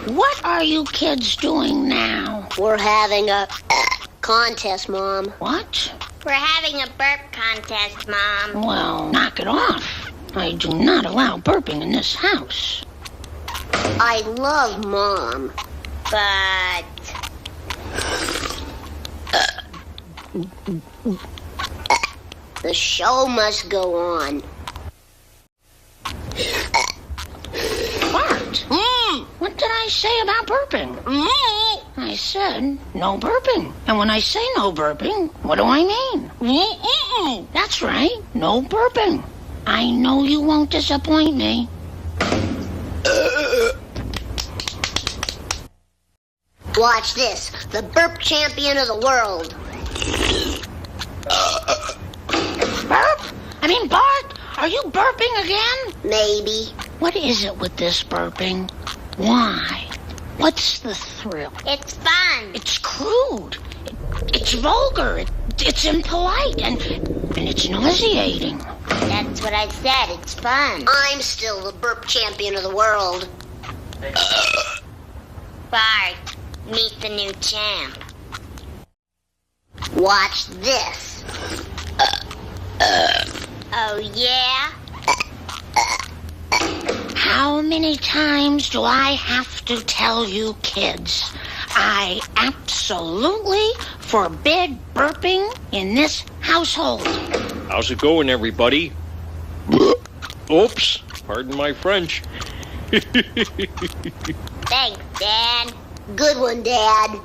What are you kids doing now? We're having a contest, Mom. What? We're having a burp contest, Mom. Well, knock it off. I do not allow burping in this house. I love Mom. But the show must go on. Bart, what did I say about burping? I said no burping. And when I say no burping, what do I mean? That's right, no burping. I know you won't disappoint me. Watch this. The burp champion of the world. Burp? I mean, Bart, are you burping again? Maybe. What is it with this burping? Why? What's the thrill? it's fun. It's crude. It's vulgar. It's impolite. And it's nauseating. That's what I said. It's fun. I'm still the burp champion of the world. Bart, meet the new champ. Watch this. Oh, yeah? How many times do I have to tell you kids? I absolutely forbid burping in this household. How's it going, everybody? Oops, pardon my French. Thanks, Dad. Good one, Dad.